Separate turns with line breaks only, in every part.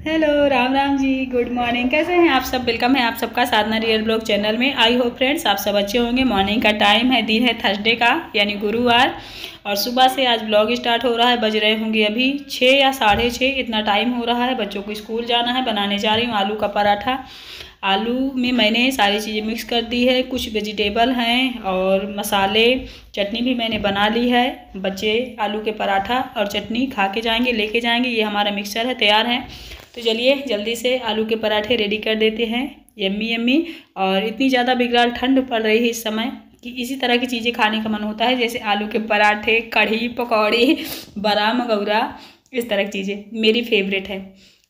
Hello, Ram Ram ji, good morning. कैसे हैं आप सब? वेलकम है आप सबका साधना रियल ब्लॉग चैनल में। आई होप फ्रेंड्स आप सब अच्छे होंगे। मॉर्निंग का टाइम है, दिन है थर्सडे का यानी गुरुवार, और सुबह से आज ब्लॉग स्टार्ट हो रहा है। बज रहे होंगे अभी 6 या 6:30, इतना टाइम हो रहा है। बच्चों को स्कूल जाना है। बनाने जा रही हूँ आलू का पराठा। आलू में मैंने सारी चीज़ें मिक्स कर दी है, कुछ वेजिटेबल हैं और मसाले, चटनी भी मैंने बना ली है। बच्चे आलू के पराठा और चटनी खा के जाएंगे, लेके जाएंगे। ये हमारा मिक्सचर है, तैयार है। तो चलिए जल्दी से आलू के पराठे रेडी कर देते हैं। Yummy yummy. और इतनी ज़्यादा बिगड़ाल ठंड पड़ रही है इस समय कि इसी तरह की चीज़ें खाने का मन होता है, जैसे आलू के पराठे, कढ़ी, पकौड़ी, बड़ा मगौरा, इस तरह की चीज़ें मेरी फेवरेट है।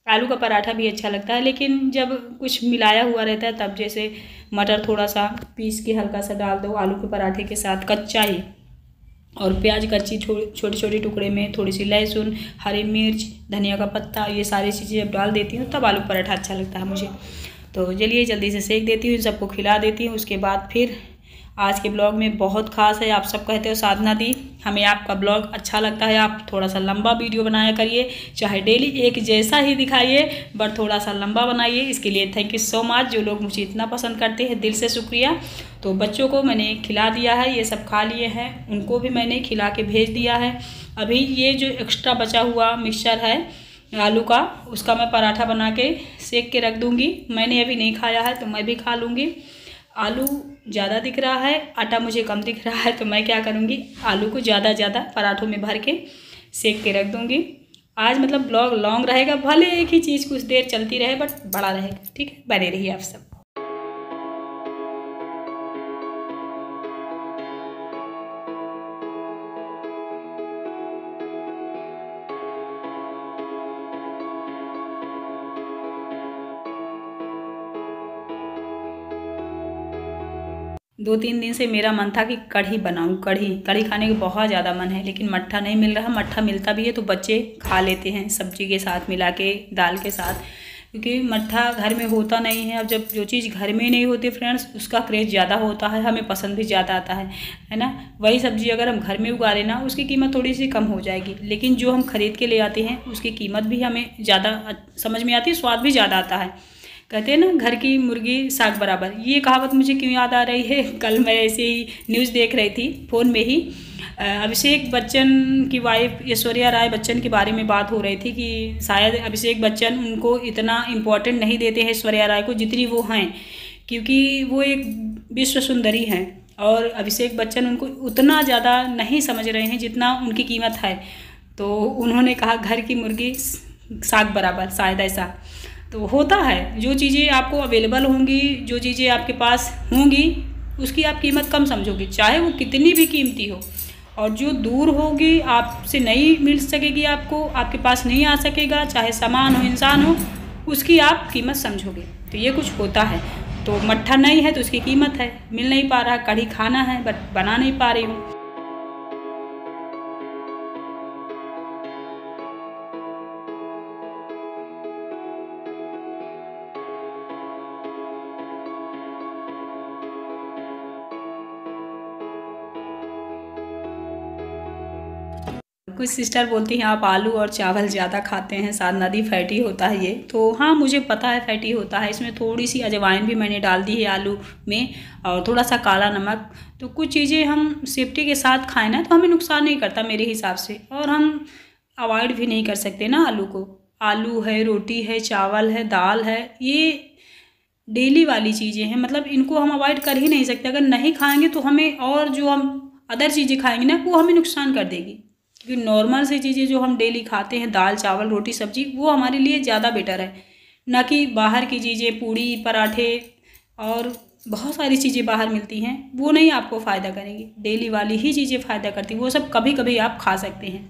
आलू का पराठा भी अच्छा लगता है, लेकिन जब कुछ मिलाया हुआ रहता है तब, जैसे मटर थोड़ा सा पीस के हल्का सा डाल दो आलू के पराठे के साथ कच्चा ही, और प्याज कच्ची छोटे छोटे टुकड़े में, थोड़ी सी लहसुन, हरी मिर्च, धनिया का पत्ता, ये सारी चीज़ें जब डाल देती हूँ तब आलू पराठा अच्छा लगता है मुझे। तो चलिए जल्दी से सेक देती हूँ, सबको खिला देती हूँ। उसके बाद फिर आज के ब्लॉग में बहुत खास है। आप सब कहते हो साधना दी हमें आपका ब्लॉग अच्छा लगता है, आप थोड़ा सा लंबा वीडियो बनाया करिए, चाहे डेली एक जैसा ही दिखाइए बट थोड़ा सा लंबा बनाइए। इसके लिए थैंक यू सो मच। जो लोग मुझे इतना पसंद करते हैं, दिल से शुक्रिया। तो बच्चों को मैंने खिला दिया है, ये सब खा लिए हैं, उनको भी मैंने खिला के भेज दिया है। अभी ये जो एक्स्ट्रा बचा हुआ मिक्सचर है आलू का, उसका मैं पराठा बना के सेक के रख दूँगी। मैंने अभी नहीं खाया है तो मैं भी खा लूँगी। आलू ज़्यादा दिख रहा है, आटा मुझे कम दिख रहा है, तो मैं क्या करूँगी, आलू को ज़्यादा पराठों में भर के सेक के रख दूँगी। आज मतलब ब्लॉग लॉन्ग रहेगा, भले एक ही चीज़ कुछ देर चलती रहे बट बड़ा रहेगा। ठीक है, बने रहिए आप सब। 2-3 दिन से मेरा मन था कि कढ़ी बनाऊं। कढ़ी खाने का बहुत ज़्यादा मन है, लेकिन मट्ठा नहीं मिल रहा। मट्ठा मिलता भी है तो बच्चे खा लेते हैं सब्जी के साथ मिला के, दाल के साथ, क्योंकि मट्ठा घर में होता नहीं है। अब जब जो चीज़ घर में नहीं होती फ्रेंड्स, उसका क्रेज़ ज़्यादा होता है, हमें पसंद भी ज़्यादा आता है ना। वही सब्ज़ी अगर हम घर में उगा लें ना, उसकी कीमत थोड़ी सी कम हो जाएगी, लेकिन जो हम खरीद के ले आते हैं उसकी कीमत भी हमें ज़्यादा समझ में आती है, स्वाद भी ज़्यादा आता है। कहते हैं ना, घर की मुर्गी साग बराबर। ये कहावत मुझे क्यों याद आ रही है, कल मैं ऐसे ही न्यूज़ देख रही थी फ़ोन में ही। अभिषेक बच्चन की वाइफ ऐश्वर्या राय बच्चन के बारे में बात हो रही थी कि शायद अभिषेक बच्चन उनको इतना इम्पोर्टेंट नहीं देते हैं ऐश्वर्या राय को जितनी वो हैं, क्योंकि वो एक विश्व सुंदरी हैं और अभिषेक बच्चन उनको उतना ज़्यादा नहीं समझ रहे हैं जितना उनकी कीमत है। तो उन्होंने कहा घर की मुर्गी साग बराबर, शायद ऐसा तो होता है। जो चीज़ें आपको अवेलेबल होंगी, जो चीज़ें आपके पास होंगी, उसकी आप कीमत कम समझोगे, चाहे वो कितनी भी कीमती हो। और जो दूर होगी, आपसे नहीं मिल सकेगी, आपको आपके पास नहीं आ सकेगा, चाहे सामान हो, इंसान हो, उसकी आप कीमत समझोगे। तो ये कुछ होता है। तो मट्ठा नहीं है तो उसकी कीमत है, मिल नहीं पा रहा। कढ़ी खाना है बट बना नहीं पा रही हूँ। कुछ सिस्टर बोलती हैं आप आलू और चावल ज़्यादा खाते हैं, साधना दी फैटी होता है ये। तो हाँ, मुझे पता है फैटी होता है। इसमें थोड़ी सी अजवाइन भी मैंने डाल दी है आलू में, और थोड़ा सा काला नमक। तो कुछ चीज़ें हम सेफ्टी के साथ खाएं ना तो हमें नुकसान नहीं करता मेरे हिसाब से, और हम अवॉइड भी नहीं कर सकते ना आलू को। आलू है, रोटी है, चावल है, दाल है, ये डेली वाली चीज़ें हैं, मतलब इनको हम अवॉइड कर ही नहीं सकते। अगर नहीं खाएंगे तो हमें, और जो हम अदर चीज़ें खाएंगे ना वो हमें नुकसान कर देगी, क्योंकि नॉर्मल सी चीज़ें जो हम डेली खाते हैं, दाल चावल रोटी सब्जी, वो हमारे लिए ज़्यादा बेटर है, ना कि बाहर की चीज़ें, पूड़ी पराठे और बहुत सारी चीज़ें बाहर मिलती हैं, वो नहीं आपको फ़ायदा करेंगी। डेली वाली ही चीज़ें फ़ायदा करती हैं, वो सब कभी कभी आप खा सकते हैं।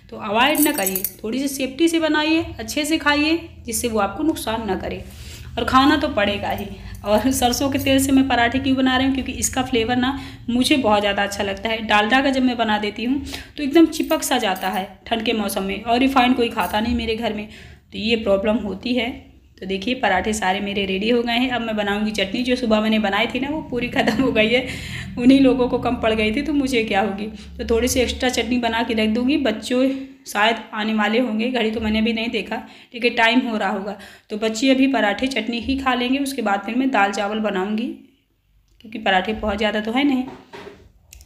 तो अवॉइड ना करिए, थोड़ी सी सेफ्टी से बनाइए, अच्छे से खाइए, जिससे वो आपको नुकसान ना करे। और खाना तो पड़ेगा ही। और सरसों के तेल से मैं पराठे क्यों बना रही हूँ, क्योंकि इसका फ्लेवर ना मुझे बहुत ज़्यादा अच्छा लगता है। डालडा का जब मैं बना देती हूँ तो एकदम चिपक सा जाता है ठंड के मौसम में, और रिफाइंड कोई खाता नहीं मेरे घर में, तो ये प्रॉब्लम होती है। तो देखिए पराठे सारे मेरे रेडी हो गए हैं। अब मैं बनाऊंगी चटनी। जो सुबह मैंने बनाई थी ना वो पूरी ख़त्म हो गई है, उन्हीं लोगों को कम पड़ गई थी, तो मुझे क्या होगी। तो थोड़ी सी एक्स्ट्रा चटनी बना के रख दूँगी। बच्चों शायद आने वाले होंगे, घड़ी तो मैंने भी नहीं देखा, ठीक है, टाइम हो रहा होगा, तो बच्चे अभी पराठे चटनी ही खा लेंगे। उसके बाद फिर मैं दाल चावल बनाऊँगी, क्योंकि पराठे बहुत ज़्यादा तो है नहीं।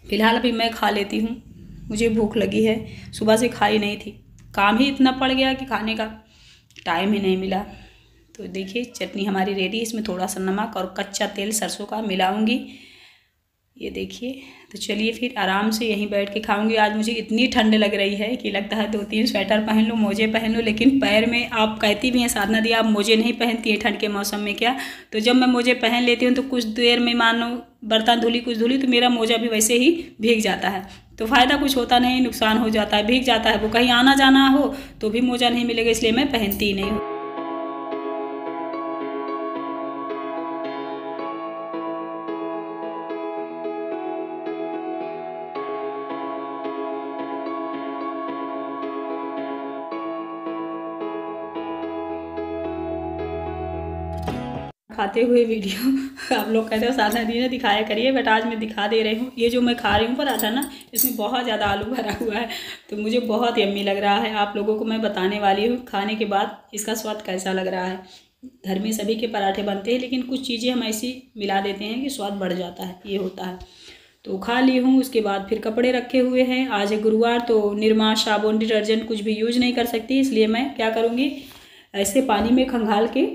फ़िलहाल अभी मैं खा लेती हूँ, मुझे भूख लगी है, सुबह से खाई नहीं थी। काम ही इतना पड़ गया कि खाने का टाइम ही नहीं मिला। तो देखिए चटनी हमारी रेडी। इसमें थोड़ा सा नमक और कच्चा तेल सरसों का मिलाऊंगी, ये देखिए। तो चलिए फिर आराम से यहीं बैठ के खाऊंगी। आज मुझे इतनी ठंड लग रही है कि लगता है 2-3 स्वेटर पहन लूँ, मोजे पहन लूँ, लेकिन पैर में, आप कहती भी हैं साधना दी आप मोजे नहीं पहनती हैं ठंड के मौसम में क्या, तो जब मैं मोजे पहन लेती हूँ तो कुछ देर में मानो बर्तन धुली कुछ धुली तो मेरा मोजा भी वैसे ही भीग जाता है। तो फ़ायदा कुछ होता नहीं, नुकसान हो जाता है, भीग जाता है। वो कहीं आना जाना हो तो भी मोजा नहीं मिलेगा, इसलिए मैं पहनती ही नहीं हूँ। खाते हुए वीडियो आप लोग कहते हो साधना दी ने दिखाया करिए, बट आज मैं दिखा दे रही हूँ। ये जो मैं खा रही हूँ पराठा ना, इसमें बहुत ज़्यादा आलू भरा हुआ है, तो मुझे बहुत यम्मी लग रहा है। आप लोगों को मैं बताने वाली हूँ खाने के बाद इसका स्वाद कैसा लग रहा है। घर में सभी के पराठे बनते हैं, लेकिन कुछ चीज़ें हम ऐसी मिला देते हैं कि स्वाद बढ़ जाता है, ये होता है। तो खा ली हूँ। उसके बाद फिर कपड़े रखे हुए हैं। आज है गुरुवार, तो निरमा, साबुन, डिटर्जेंट कुछ भी यूज नहीं कर सकती, इसलिए मैं क्या करूँगी, ऐसे पानी में खंगाल के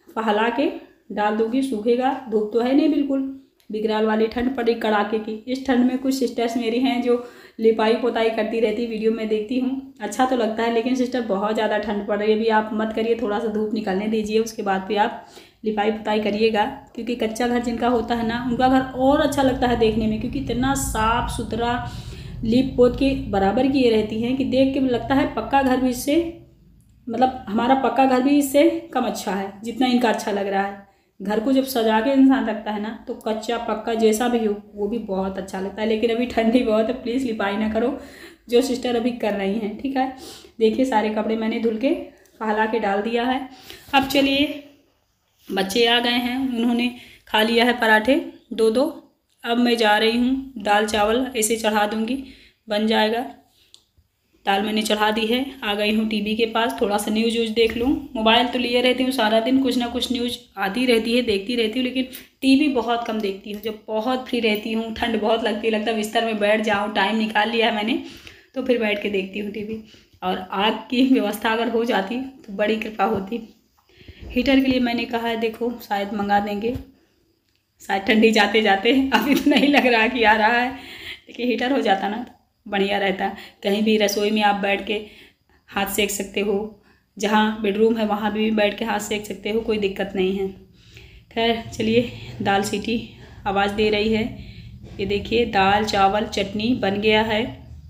पहला के डाल दूँगी, सूखेगा। धूप तो है नहीं बिल्कुल, बिगराल वाली ठंड पड़ी कड़ाके की। इस ठंड में कुछ सिस्टर्स मेरी हैं जो लिपाई पोताई करती रहती, वीडियो में देखती हूँ, अच्छा तो लगता है, लेकिन सिस्टर बहुत ज़्यादा ठंड पड़ रही है, अभी आप मत करिए, थोड़ा सा धूप निकलने दीजिए, उसके बाद फिर आप लिपाई पोताई करिएगा। क्योंकि कच्चा घर जिनका होता है ना, उनका घर और अच्छा लगता है देखने में, क्योंकि इतना साफ़ सुथरा लीप पोत के बराबर की ये रहती हैं कि देख के लगता है पक्का घर भी इससे, मतलब हमारा पक्का घर भी इससे कम अच्छा है जितना इनका अच्छा लग रहा है। घर को जब सजा के इंसान रखता है ना, तो कच्चा पक्का जैसा भी हो वो भी बहुत अच्छा लगता है। लेकिन अभी ठंडी बहुत है, प्लीज़ लिपाई ना करो जो सिस्टर अभी कर रही हैं, ठीक है। देखिए सारे कपड़े मैंने धुल के फैला के डाल दिया है। अब चलिए, बच्चे आ गए हैं, उन्होंने खा लिया है पराठे 2-2। अब मैं जा रही हूँ दाल चावल ऐसे चढ़ा दूँगी, बन जाएगा। दाल मैंने चढ़ा दी है। आ गई हूँ टीवी के पास, थोड़ा सा न्यूज़ व्यूज़ देख लूँ। मोबाइल तो लिए रहती हूँ सारा दिन, कुछ ना कुछ न्यूज़ आती रहती है, देखती रहती हूँ, लेकिन टीवी बहुत कम देखती हूँ। जब बहुत फ्री रहती हूँ, ठंड बहुत लगती है, लगता है बिस्तर में बैठ जाऊँ, टाइम निकाल लिया है मैंने, तो फिर बैठ के देखती हूँ टीवी। और आग की व्यवस्था अगर हो जाती तो बड़ी कृपा होती। हीटर के लिए मैंने कहा है, देखो शायद मंगा देंगे, शायद ठंडी जाते जाते। अभी तो नहीं लग रहा कि आ रहा है, लेकिन हीटर हो जाता ना बढ़िया रहता। कहीं भी रसोई में आप बैठ के हाथ सेक सकते हो, जहाँ बेडरूम है वहाँ भी बैठ के हाथ सेक सकते हो, कोई दिक्कत नहीं है। खैर चलिए, दाल सीटी आवाज़ दे रही है। ये देखिए दाल चावल चटनी बन गया है।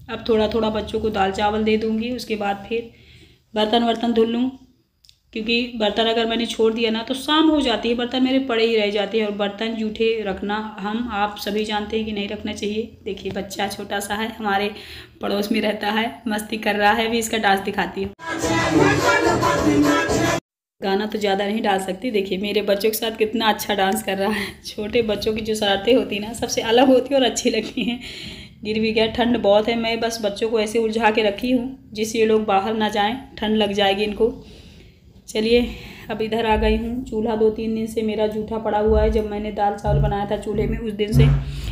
अब थोड़ा थोड़ा बच्चों को दाल चावल दे दूँगी, उसके बाद फिर बर्तन वर्तन धुल लूँ, क्योंकि बर्तन अगर मैंने छोड़ दिया ना तो शाम हो जाती है, बर्तन मेरे पड़े ही रह जाते हैं। और बर्तन जूठे रखना हम आप सभी जानते हैं कि नहीं रखना चाहिए। देखिए बच्चा छोटा सा है, हमारे पड़ोस में रहता है, मस्ती कर रहा है। अभी इसका डांस दिखाती हूँ। गाना तो ज़्यादा नहीं डाल सकती। देखिए मेरे बच्चों के साथ कितना अच्छा डांस कर रहा है। छोटे बच्चों की जो शरारतें होती ना, सबसे अलग होती है और अच्छी लगती हैं। गिर भी गया, ठंड बहुत है, मैं बस बच्चों को ऐसे उलझा के रखी हूँ जिससे ये लोग बाहर ना जाएं, ठंड लग जाएगी इनको। चलिए अब इधर आ गई हूँ। चूल्हा 2-3 दिन से मेरा जूठा पड़ा हुआ है, जब मैंने दाल चावल बनाया था चूल्हे में उस दिन से,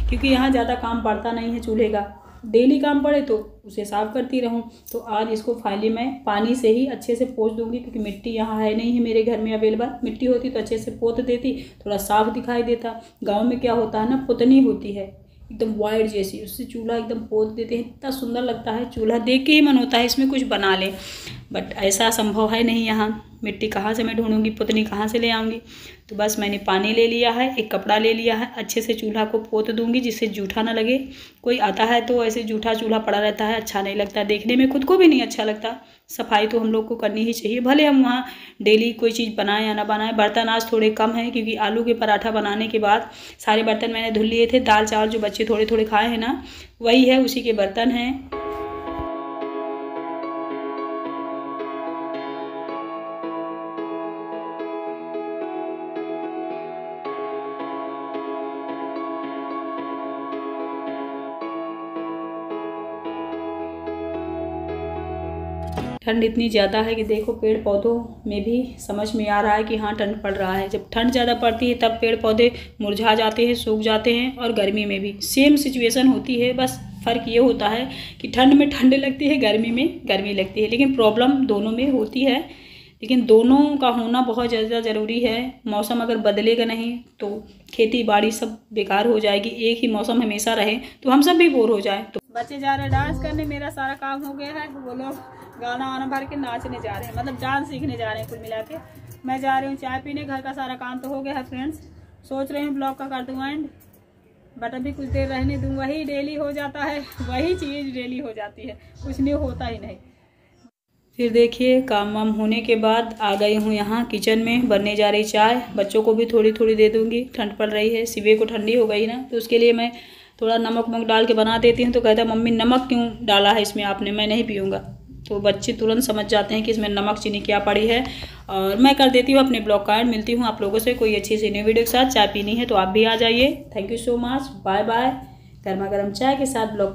क्योंकि यहाँ ज़्यादा काम पड़ता नहीं है चूल्हे का, डेली काम पड़े तो उसे साफ़ करती रहूँ। तो आज इसको फाइनली मैं पानी से ही अच्छे से पोंछ दूँगी, क्योंकि मिट्टी यहाँ है नहीं है मेरे घर में अवेलेबल। मिट्टी होती तो अच्छे से पोंछ देती, थोड़ा साफ़ दिखाई देता। गाँव में क्या होता है ना, पुतनी होती है एकदम वाइट जैसी, उससे चूल्हा एकदम पोत देते हैं, इतना सुंदर लगता है। चूल्हा देख के ही मन होता है इसमें कुछ बना ले, बट ऐसा संभव है नहीं यहाँ। मिट्टी कहाँ से मैं ढूंढूंगी, पुतनी कहाँ से ले आऊँगी। तो बस मैंने पानी ले लिया है, एक कपड़ा ले लिया है, अच्छे से चूल्हा को पोत दूंगी जिससे जूठा ना लगे। कोई आता है तो ऐसे जूठा चूल्हा पड़ा रहता है, अच्छा नहीं लगता, देखने में खुद को भी नहीं अच्छा लगता। सफाई तो हम लोग को करनी ही चाहिए, भले हम वहाँ डेली कोई चीज़ बनाएं या ना बनाएं। बर्तन आज थोड़े कम हैं, क्योंकि आलू के पराठा बनाने के बाद सारे बर्तन मैंने धुल लिए थे। दाल चावल जो बच्चे थोड़े थोड़े खाए हैं ना, वही है, उसी के बर्तन हैं। ठंड इतनी ज़्यादा है कि देखो पेड़ पौधों में भी समझ में आ रहा है कि हाँ ठंड पड़ रहा है। जब ठंड ज़्यादा पड़ती है तब पेड़ पौधे मुरझा जाते हैं, सूख जाते हैं, और गर्मी में भी सेम सिचुएशन होती है। बस फ़र्क ये होता है कि ठंड में ठंड लगती है, गर्मी में गर्मी लगती है, लेकिन प्रॉब्लम दोनों में होती है। लेकिन दोनों का होना बहुत ज़्यादा ज़रूरी है। मौसम अगर बदलेगा नहीं तो खेती बाड़ी सब बेकार हो जाएगी। एक ही मौसम हमेशा रहे तो हम सब भी बोर हो जाए। तो बच्चे जा रहे हैं डांस करने, मेरा सारा काम हो गया है। वो लोग गाना वाना भर के नाचने जा रहे हैं, मतलब डांस सीखने जा रहे हैं कुल मिला के। मैं जा रही हूँ चाय पीने, घर का सारा काम तो हो गया है फ्रेंड्स। सोच रहे हैं ब्लॉग का कर दूँ एंड, बट अभी कुछ देर रहने दूँ। वही डेली हो जाता है, वही चीज़ डेली हो जाती है, कुछ नहीं होता ही नहीं। फिर देखिए काम वाम होने के बाद आ गई हूँ यहाँ किचन में, बनने जा रही चाय। बच्चों को भी थोड़ी थोड़ी दे दूँगी, ठंड पड़ रही है, शिवे को ठंडी हो गई ना, तो उसके लिए मैं थोड़ा नमक वमक डाल के बना देती हूँ। तो कहता है मम्मी नमक क्यों डाला है इसमें आपने, मैं नहीं पीऊँगा। तो बच्चे तुरंत समझ जाते हैं कि इसमें नमक चीनी क्या पड़ी है। और मैं कर देती हूँ अपने ब्लॉग का एंड। मिलती हूँ आप लोगों से कोई अच्छी सी न्यू वीडियो के साथ। चाय पीनी है तो आप भी आ जाइए। Thank you so much, bye bye. गर्मा गर्म चाय के साथ ब्लॉग